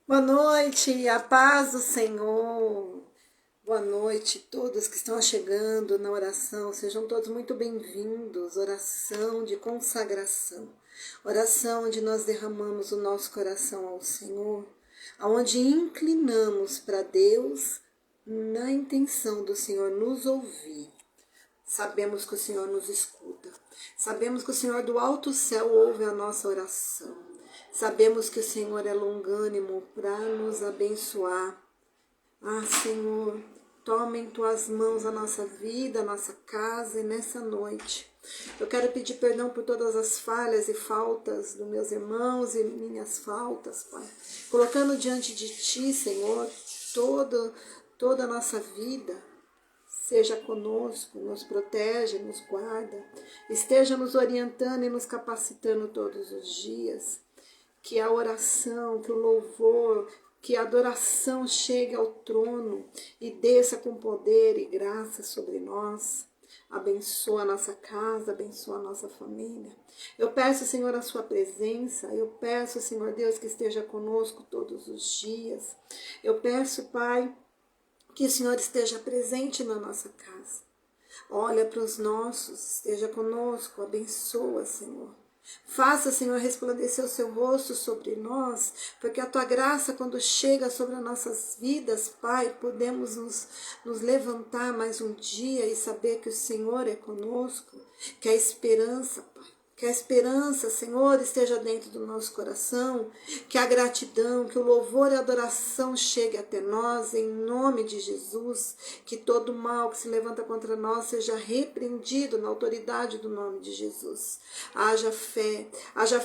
Boa noite, a paz do Senhor. Boa noite, todos que estão chegando na oração. Sejam todos muito bem-vindos. Oração de consagração. Oração onde nós derramamos o nosso coração ao Senhor, aonde inclinamos para Deus na intenção do Senhor nos ouvir. Sabemos que o Senhor nos escuta. Sabemos que o Senhor do alto céu ouve a nossa oração. Sabemos que o Senhor é longânimo para nos abençoar. Ah, Senhor, toma em tuas mãos a nossa vida, a nossa casa e nessa noite. Eu quero pedir perdão por todas as falhas e faltas dos meus irmãos e minhas faltas, Pai. Colocando diante de Ti, Senhor, toda a nossa vida. Seja conosco, nos protege, nos guarda, esteja nos orientando e nos capacitando todos os dias. Que a oração, que o louvor, que a adoração chegue ao trono e desça com poder e graça sobre nós. Abençoa a nossa casa, abençoa a nossa família. Eu peço, Senhor, a sua presença. Eu peço, Senhor Deus, que esteja conosco todos os dias. Eu peço, Pai, que o Senhor esteja presente na nossa casa. Olha para os nossos, esteja conosco, abençoa, Senhor. Faça, Senhor, resplandecer o seu rosto sobre nós, porque a tua graça, quando chega sobre as nossas vidas, Pai, podemos nos levantar mais um dia e saber que o Senhor é conosco, que a esperança, Pai, que a esperança, Senhor, esteja dentro do nosso coração, que a gratidão, que o louvor e a adoração chegue até nós, em nome de Jesus, que todo mal que se levanta contra nós seja repreendido na autoridade do nome de Jesus. Haja fé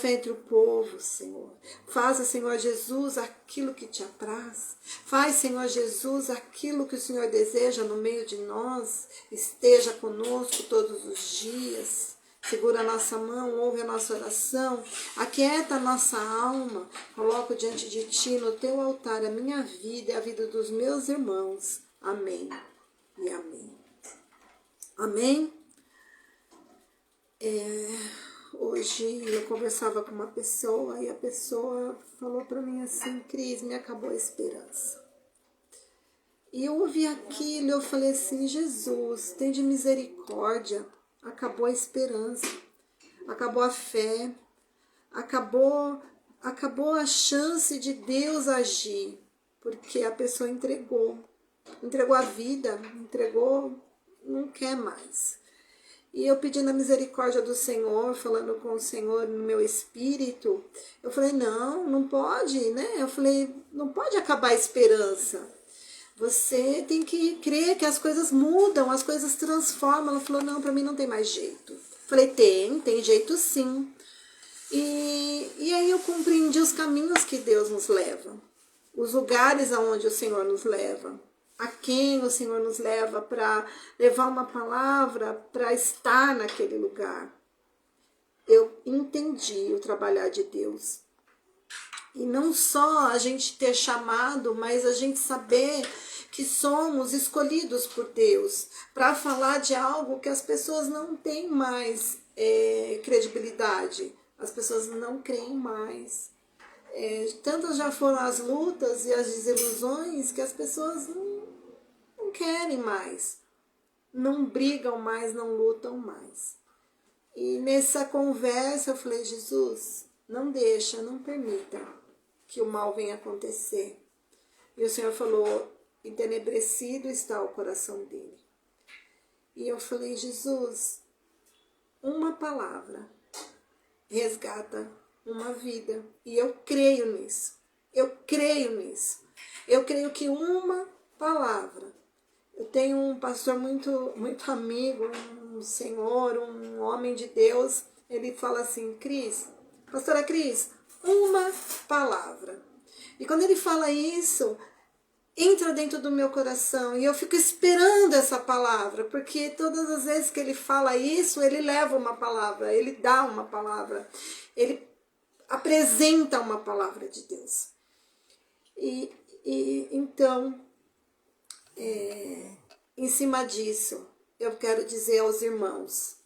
entre o povo, Senhor. Faça, Senhor Jesus, aquilo que te apraz. Faz, Senhor Jesus, aquilo que o Senhor deseja no meio de nós. Esteja conosco todos os dias. Segura a nossa mão, ouve a nossa oração, aquieta a nossa alma, coloco diante de Ti, no Teu altar, a minha vida e a vida dos meus irmãos. Amém e amém. Amém? Hoje eu conversava com uma pessoa e a pessoa falou para mim assim: Cris, me acabou a esperança. E eu ouvi aquilo e eu falei assim: Jesus, tem de misericórdia. Acabou a esperança, acabou a fé, acabou a chance de Deus agir, porque a pessoa entregou a vida, não quer mais. E eu pedindo a misericórdia do Senhor, falando com o Senhor no meu espírito, eu falei, não pode, né? Eu falei, não pode acabar a esperança. Você tem que crer que as coisas mudam, as coisas transformam. Ela falou, não, para mim não tem mais jeito. Falei, tem jeito sim. E aí eu compreendi os caminhos que Deus nos leva, os lugares aonde o Senhor nos leva, a quem o Senhor nos leva para levar uma palavra, para estar naquele lugar. Eu entendi o trabalhar de Deus. E não só a gente ter chamado, mas a gente saber que somos escolhidos por Deus para falar de algo que as pessoas não têm mais credibilidade. As pessoas não creem mais. Tantas já foram as lutas e as desilusões que as pessoas não querem mais. Não brigam mais, não lutam mais. E nessa conversa eu falei, Jesus, não deixa, não permita que o mal venha acontecer. E o Senhor falou, entenebrecido está o coração dele. E eu falei, Jesus, uma palavra resgata uma vida. E eu creio nisso. Eu creio que uma palavra. Eu tenho um pastor muito amigo, um senhor, um homem de Deus. Ele fala assim, Cris, pastora Cris, uma palavra. E quando ele fala isso, entra dentro do meu coração e eu fico esperando essa palavra, porque todas as vezes que ele fala isso, ele leva uma palavra, ele dá uma palavra, ele apresenta uma palavra de Deus. E então, em cima disso, eu quero dizer aos irmãos,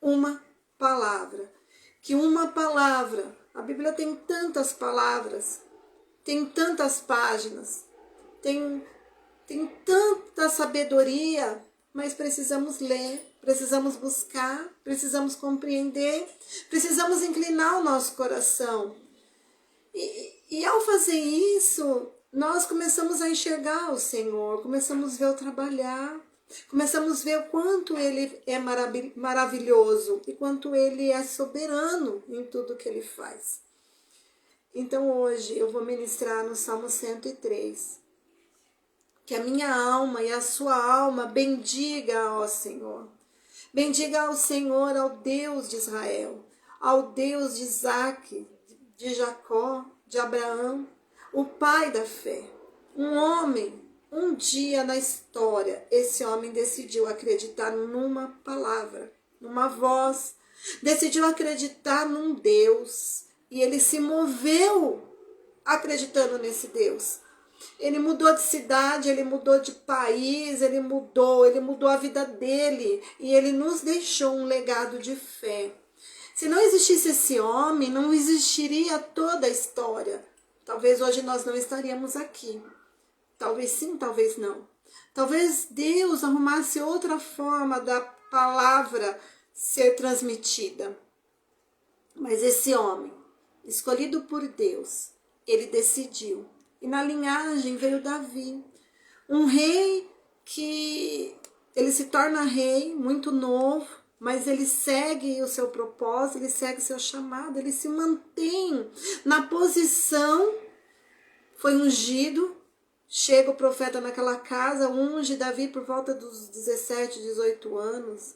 uma palavra, que uma palavra, a Bíblia tem tantas palavras tem tantas páginas, tem tanta sabedoria, mas precisamos ler, precisamos buscar, precisamos compreender, precisamos inclinar o nosso coração. E ao fazer isso, nós começamos a enxergar o Senhor, começamos a ver o trabalhar, começamos a ver o quanto Ele é maravilhoso e quanto Ele é soberano em tudo que Ele faz. Então hoje eu vou ministrar no Salmo 103. Que a minha alma e a sua alma bendiga ao Senhor. Bendiga ao Senhor, ao Deus de Israel, ao Deus de Isaac, de Jacó, de Abraão, o pai da fé. Um homem, um dia na história, esse homem decidiu acreditar numa palavra, numa voz, decidiu acreditar num Deus, e ele se moveu acreditando nesse Deus. Ele mudou de cidade, ele mudou de país, ele mudou a vida dele, e ele nos deixou um legado de fé. Se não existisse esse homem, não existiria toda a história. Talvez hoje nós não estaríamos aqui. Talvez sim, talvez não. Talvez Deus arrumasse outra forma da palavra ser transmitida. Mas esse homem, escolhido por Deus, ele decidiu. E na linhagem veio Davi, um rei que ele se torna rei muito novo, mas ele segue o seu propósito, ele segue o seu chamado, ele se mantém na posição, foi ungido, chega o profeta naquela casa, unge Davi por volta dos 17, 18 anos,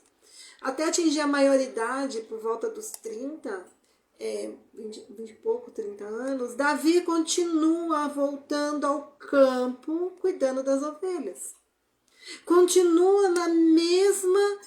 até atingir a maioridade por volta dos 30, 20 e pouco, 30 anos, Davi continua voltando ao campo, cuidando das ovelhas. Continua na mesma,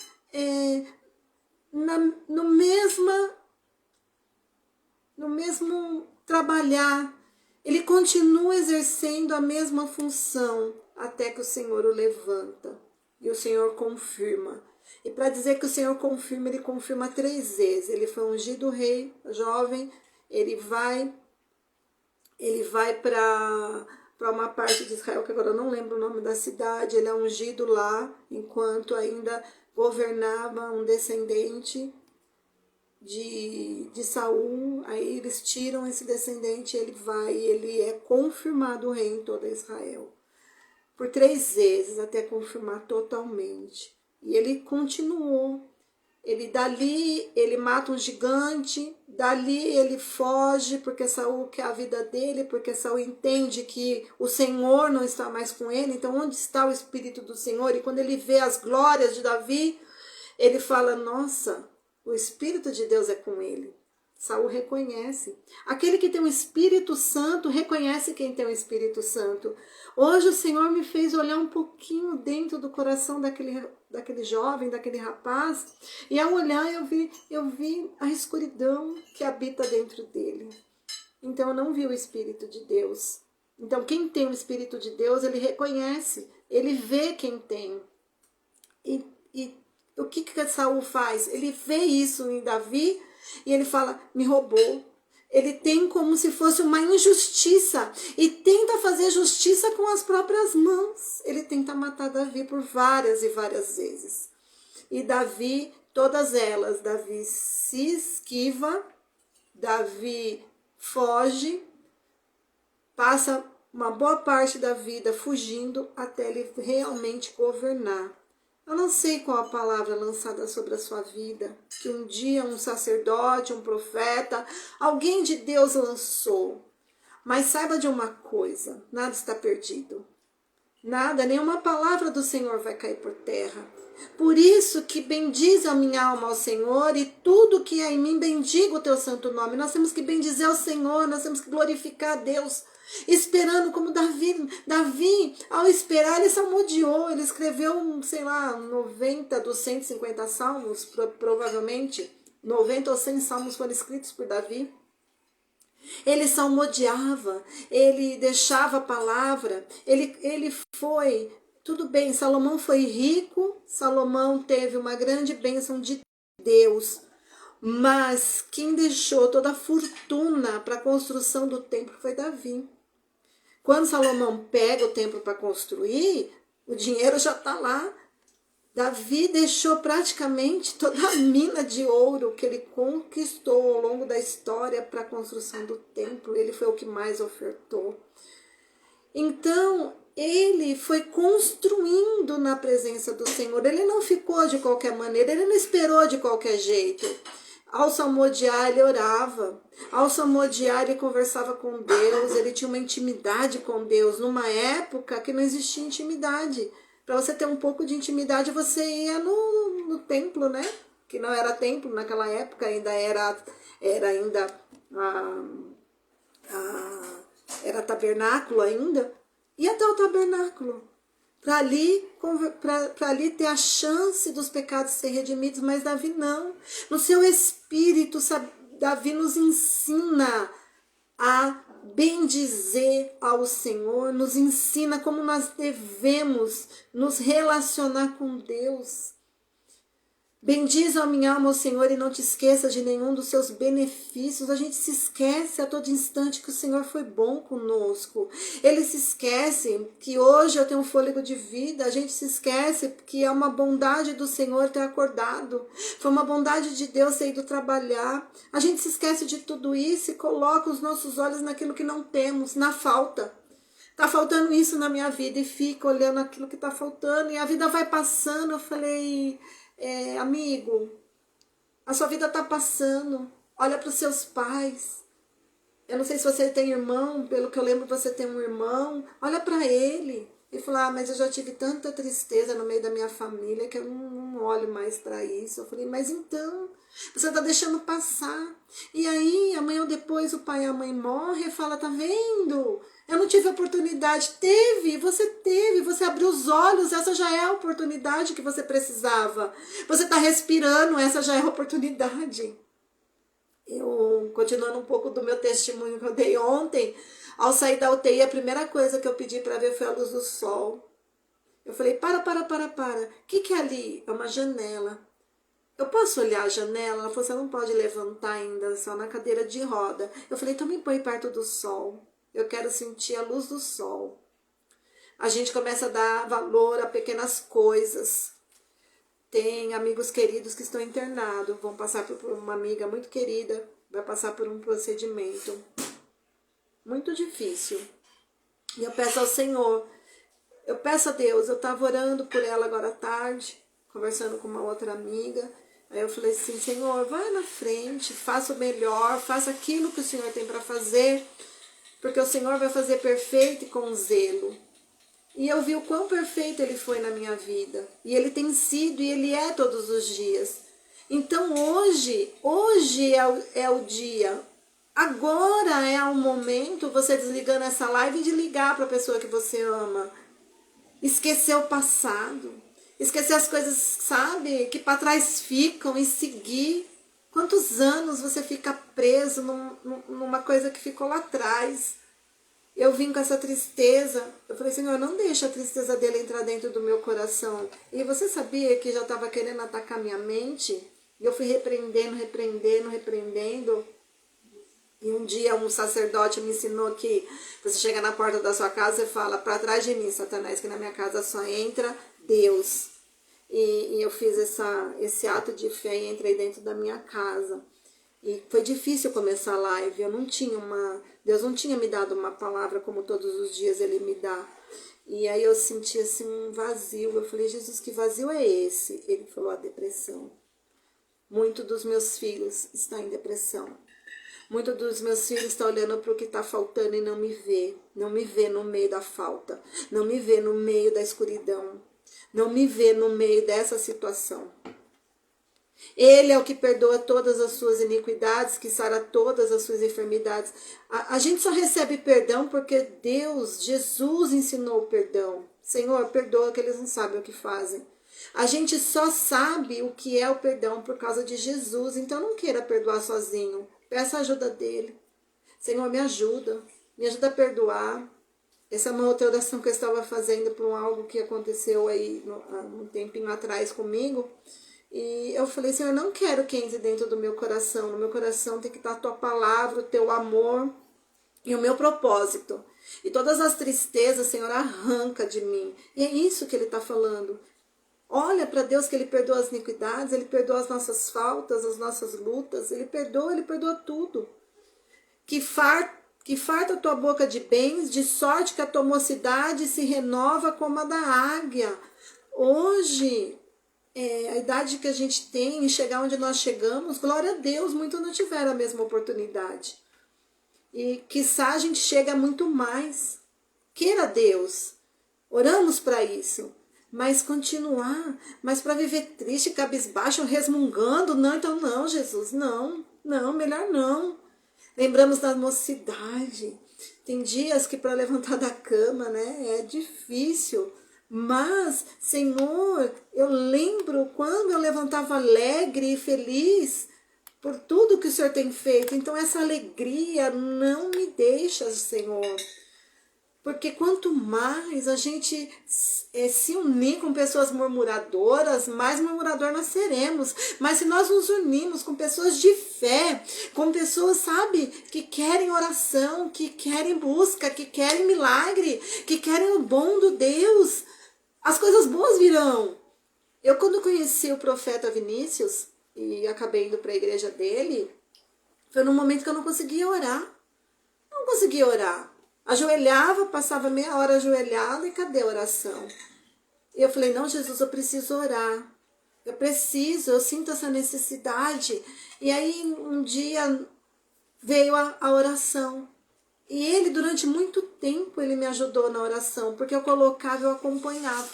no mesmo trabalhar. Ele continua exercendo a mesma função, até que o Senhor o levanta. E o Senhor confirma. E para dizer que o Senhor confirma, ele confirma 3 vezes. Ele foi ungido rei, jovem, ele vai para uma parte de Israel, que agora eu não lembro o nome da cidade, ele é ungido lá, enquanto ainda governava um descendente de Saul. Aí eles tiram esse descendente, ele é confirmado rei em toda Israel. Por 3 vezes, até confirmar totalmente. E ele continuou. Dali ele mata um gigante, dali ele foge, porque Saul quer a vida dele, porque Saul entende que o Senhor não está mais com ele. Então onde está o Espírito do Senhor? E quando ele vê as glórias de Davi, ele fala, nossa, o Espírito de Deus é com ele. Saul reconhece. Aquele que tem o Espírito Santo reconhece quem tem o Espírito Santo. Hoje o Senhor me fez olhar um pouquinho dentro do coração daquele jovem, daquele rapaz, e ao olhar eu vi a escuridão que habita dentro dele. Então eu não vi o Espírito de Deus. Então quem tem o Espírito de Deus, ele reconhece, ele vê quem tem. E o que Saul faz? Ele vê isso em Davi e ele fala, me roubou. Ele tem como se fosse uma injustiça e tenta fazer justiça com as próprias mãos. Ele tenta matar Davi por várias e várias vezes. E Davi, todas elas, Davi se esquiva, Davi foge, passa uma boa parte da vida fugindo até ele realmente governar. Eu não sei qual a palavra lançada sobre a sua vida, que um dia um sacerdote, um profeta, alguém de Deus lançou. Mas saiba de uma coisa, nada está perdido. Nada, nenhuma palavra do Senhor vai cair por terra. Por isso que bendize a minha alma ao Senhor e tudo que é em mim bendiga o teu santo nome. Nós temos que bendizer ao Senhor, nós temos que glorificar a Deus. Esperando como Davi, ao esperar, ele salmodiou, ele escreveu, 90 dos 150 salmos, provavelmente, 90 ou 100 salmos foram escritos por Davi. Ele salmodiava, ele deixava a palavra, ele foi, tudo bem, Salomão foi rico, Salomão teve uma grande bênção de Deus, mas quem deixou toda a fortuna para a construção do templo foi Davi. Quando Salomão pega o templo para construir, o dinheiro já está lá. Davi deixou praticamente toda a mina de ouro que ele conquistou ao longo da história para a construção do templo. Ele foi o que mais ofertou. Então, ele foi construindo na presença do Senhor. Ele não ficou de qualquer maneira, ele não esperou de qualquer jeito. Ao salmodiar, ele orava. Ao salmodiar, ele conversava com Deus. Ele tinha uma intimidade com Deus. Numa época que não existia intimidade. Para você ter um pouco de intimidade, você ia no templo, né? Que não era templo naquela época, ainda era era tabernáculo ainda. E até o tabernáculo. Para ali ter a chance dos pecados serem redimidos, mas Davi não. No seu espírito, sabe, Davi nos ensina a bendizer ao Senhor, nos ensina como nós devemos nos relacionar com Deus. Bendize a minha alma, ó Senhor, e não te esqueças de nenhum dos seus benefícios. A gente se esquece a todo instante que o Senhor foi bom conosco. Ele se esquece que hoje eu tenho um fôlego de vida. A gente se esquece que é uma bondade do Senhor ter acordado. Foi uma bondade de Deus ter ido trabalhar. A gente se esquece de tudo isso e coloca os nossos olhos naquilo que não temos, na falta. Tá faltando isso na minha vida e fica olhando aquilo que tá faltando. E a vida vai passando. Eu falei... amigo, a sua vida está passando, olha para os seus pais, eu não sei se você tem irmão, pelo que eu lembro você tem um irmão, olha para ele, e falar, mas eu já tive tanta tristeza no meio da minha família que eu não olho mais para isso. Eu falei, mas então, você está deixando passar, e aí amanhã ou depois o pai e a mãe morrem e fala, tá vendo? Eu não tive oportunidade. Você abriu os olhos, essa já é a oportunidade que você precisava. Você está respirando, essa já é a oportunidade. Eu, continuando um pouco do meu testemunho que eu dei ontem, ao sair da UTI, a primeira coisa que eu pedi para ver foi a luz do sol. Eu falei, para. O que é ali? É uma janela. Eu posso olhar a janela? Ela falou, você não pode levantar ainda, só na cadeira de roda. Eu falei, então me põe perto do sol. Eu quero sentir a luz do sol. A gente começa a dar valor a pequenas coisas. Tem amigos queridos que estão internados, vão passar por uma amiga muito querida, vai passar por um procedimento muito difícil. E eu peço ao Senhor, eu peço a Deus, eu estava orando por ela agora à tarde, conversando com uma outra amiga. Aí eu falei assim, Senhor, vai na frente, faça o melhor, faça aquilo que o Senhor tem para fazer, porque o Senhor vai fazer perfeito e com zelo. E eu vi o quão perfeito Ele foi na minha vida. E Ele tem sido e Ele é todos os dias. Então hoje é o dia. Agora é o momento, você desligando essa live, de ligar para a pessoa que você ama. Esquecer o passado. Esquecer as coisas, sabe, que para trás ficam e seguir. Quantos anos você fica preso numa coisa que ficou lá atrás? Eu vim com essa tristeza. Eu falei, Senhor, não deixa a tristeza dele entrar dentro do meu coração. E você sabia que já estava querendo atacar minha mente? E eu fui repreendendo. E um dia um sacerdote me ensinou que você chega na porta da sua casa e fala, para trás de mim, Satanás, que na minha casa só entra Deus. E eu fiz esse ato de fé e entrei dentro da minha casa. E foi difícil começar a live. Deus não tinha me dado uma palavra como todos os dias Ele me dá. E aí eu senti assim um vazio. Eu falei, Jesus, que vazio é esse? Ele falou, a depressão. Muitos dos meus filhos estão em depressão. Muitos dos meus filhos estão olhando para o que está faltando e não me vê. Não me vê no meio da falta. Não me vê no meio da escuridão. Não me vê no meio dessa situação. Ele é o que perdoa todas as suas iniquidades, que sara todas as suas enfermidades. A gente só recebe perdão porque Deus, Jesus ensinou o perdão. Senhor, perdoa que eles não sabem o que fazem. A gente só sabe o que é o perdão por causa de Jesus. Então não queira perdoar sozinho. Peça a ajuda dele. Senhor, me ajuda a perdoar. Essa é uma outra oração que eu estava fazendo por algo que aconteceu aí um tempinho atrás comigo. E eu falei, Senhor, eu não quero que entre dentro do meu coração. No meu coração tem que estar a tua palavra, o teu amor e o meu propósito. E todas as tristezas, Senhor, arranca de mim. E é isso que ele está falando. Olha para Deus, que ele perdoa as iniquidades, ele perdoa as nossas faltas, as nossas lutas, ele perdoa tudo. Que farta a tua boca de bens, de sorte que a tua mocidade se renova como a da águia. Hoje, a idade que a gente tem e chegar onde nós chegamos, glória a Deus, muitos não tiveram a mesma oportunidade. E quiçá a gente chega muito mais. Queira Deus, oramos para isso. Mas continuar, mas para viver triste, cabisbaixo, resmungando, não, então não, Jesus, não, melhor não. Lembramos da mocidade. Tem dias que para levantar da cama, né, é difícil. Mas, Senhor, eu lembro quando eu levantava alegre e feliz por tudo que o Senhor tem feito. Então essa alegria não me deixa, Senhor. Porque quanto mais a gente se unir com pessoas murmuradoras, mais murmurador nós seremos. Mas se nós nos unirmos com pessoas de fé, com pessoas, sabe, que querem oração, que querem busca, que querem milagre, que querem o bom do Deus, as coisas boas virão. Eu, quando conheci o profeta Vinícius e acabei indo para a igreja dele, foi num momento que eu não conseguia orar. Não conseguia orar. Ajoelhava, passava meia hora ajoelhada e cadê a oração? E eu falei, não, Jesus, eu preciso orar. Eu sinto essa necessidade. E aí um dia veio a oração. E ele, durante muito tempo, ele me ajudou na oração, porque eu colocava e eu acompanhava.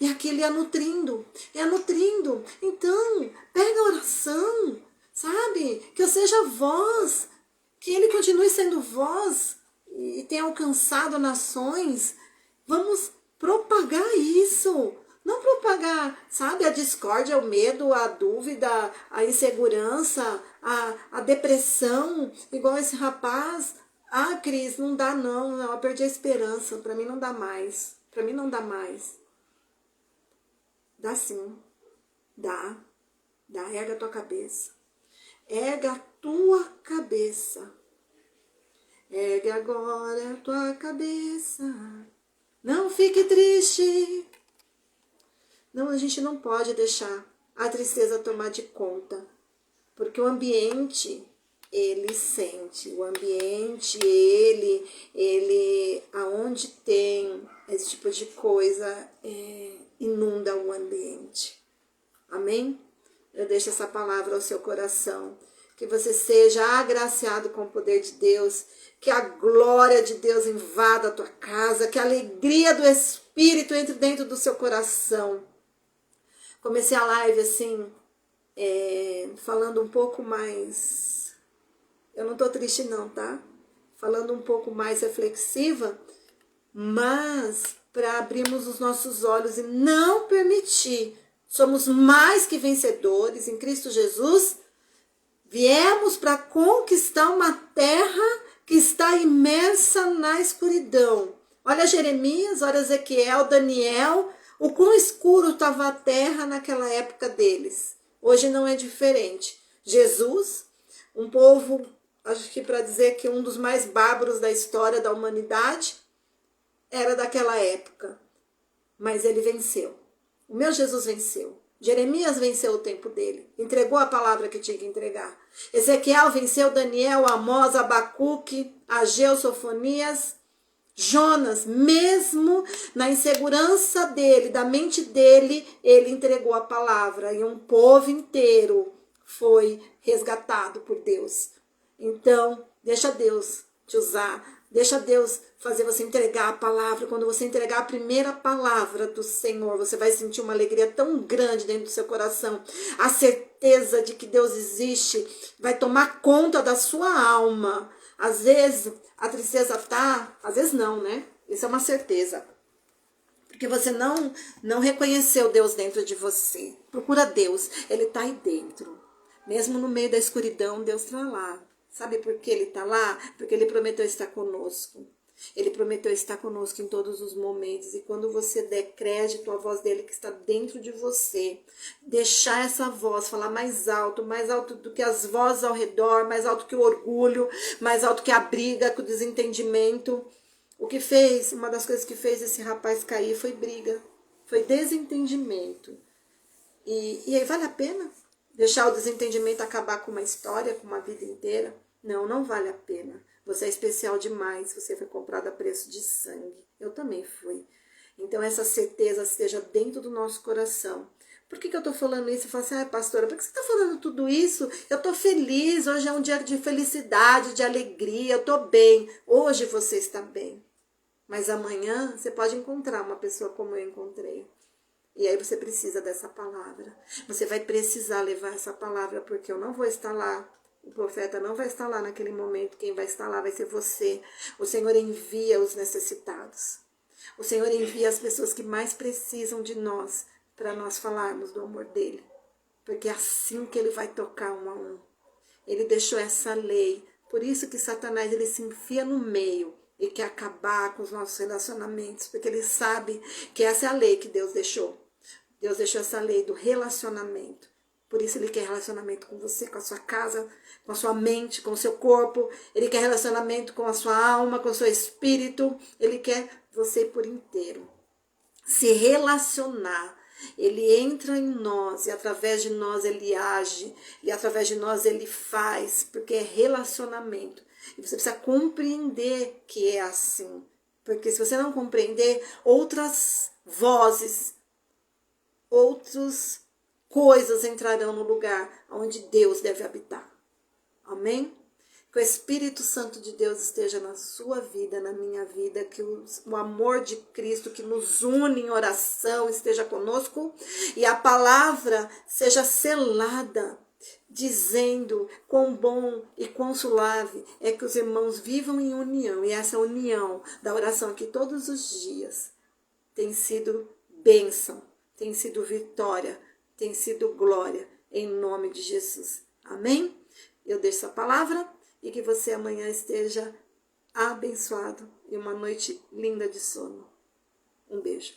E aquilo ia nutrindo. Então, pega a oração, sabe? Que eu seja voz, que ele continue sendo voz e tenha alcançado nações. Vamos propagar isso. Não propagar, sabe, a discórdia, o medo, a dúvida, a insegurança, a depressão, igual esse rapaz. Ah, Cris, não dá não, eu perdi a esperança, para mim não dá mais. Dá sim, dá, erga a tua cabeça. Erga a tua cabeça. Ergue agora a tua cabeça. Não fique triste. Não, a gente não pode deixar a tristeza tomar de conta. Porque o ambiente, ele sente. O ambiente, ele aonde tem esse tipo de coisa, inunda o ambiente. Amém? Eu deixo essa palavra ao seu coração. Que você seja agraciado com o poder de Deus. Que a glória de Deus invada a tua casa. Que a alegria do Espírito entre dentro do seu coração. Comecei a live assim, falando um pouco mais... Eu não tô triste não, tá? Falando um pouco mais reflexiva. Mas para abrirmos os nossos olhos e não permitir... Somos mais que vencedores em Cristo Jesus. Viemos para conquistar uma terra que está imersa na escuridão. Olha Jeremias, olha Ezequiel, Daniel, o quão escuro estava a terra naquela época deles. Hoje não é diferente. Jesus, um povo, acho que para dizer que um dos mais bárbaros da história da humanidade, era daquela época. Mas ele venceu. O meu Jesus venceu. Jeremias venceu o tempo dele. Entregou a palavra que tinha que entregar. Ezequiel venceu Daniel, Amós, Abacuque, Ageu, Sofonias, Jonas. Mesmo na insegurança dele, da mente dele, ele entregou a palavra. E um povo inteiro foi resgatado por Deus. Então, deixa Deus te usar. Deixa Deus fazer você entregar a palavra. Quando você entregar a primeira palavra do Senhor, você vai sentir uma alegria tão grande dentro do seu coração. A certeza de que Deus existe vai tomar conta da sua alma. Às vezes a tristeza tá, às vezes não, né? Isso é uma certeza. Porque você não reconheceu Deus dentro de você. Procura Deus, Ele tá aí dentro. Mesmo no meio da escuridão, Deus está lá. Sabe por que Ele está lá? Porque Ele prometeu estar conosco. Ele prometeu estar conosco em todos os momentos. E quando você der crédito à voz dele que está dentro de você, deixar essa voz falar mais alto do que as vozes ao redor, mais alto que o orgulho, mais alto que a briga, que o desentendimento. O que fez, uma das coisas que fez esse rapaz cair foi briga, foi desentendimento. E aí vale a pena deixar o desentendimento acabar com uma história, com uma vida inteira? Não, não vale a pena. Você é especial demais, você foi comprado a preço de sangue. Eu também fui. Então essa certeza esteja dentro do nosso coração. Por que eu estou falando isso? Eu falo assim, pastora, por que você está falando tudo isso? Eu estou feliz, hoje é um dia de felicidade, de alegria, eu estou bem. Hoje você está bem. Mas amanhã você pode encontrar uma pessoa como eu encontrei. E aí você precisa dessa palavra. Você vai precisar levar essa palavra, porque eu não vou estar lá. O profeta não vai estar lá naquele momento. Quem vai estar lá vai ser você. O Senhor envia os necessitados. O Senhor envia as pessoas que mais precisam de nós, para nós falarmos do amor dele. Porque é assim que ele vai tocar um a um. Ele deixou essa lei. Por isso que Satanás ele se enfia no meio e quer acabar com os nossos relacionamentos. Porque ele sabe que essa é a lei que Deus deixou. Deus deixou essa lei do relacionamento. Por isso ele quer relacionamento com você, com a sua casa, com a sua mente, com o seu corpo. Ele quer relacionamento com a sua alma, com o seu espírito. Ele quer você por inteiro. Se relacionar. Ele entra em nós e através de nós ele age. E através de nós ele faz. Porque é relacionamento. E você precisa compreender que é assim. Porque se você não compreender, outras vozes, outras coisas entrarão no lugar onde Deus deve habitar. Amém? Que o Espírito Santo de Deus esteja na sua vida, na minha vida, que o amor de Cristo que nos une em oração esteja conosco e a palavra seja selada, dizendo quão bom e quão suave é que os irmãos vivam em união. E essa união da oração aqui todos os dias tem sido bênção, tem sido vitória, tem sido glória, em nome de Jesus. Amém? Eu deixo a palavra e que você amanhã esteja abençoado e uma noite linda de sono. Um beijo.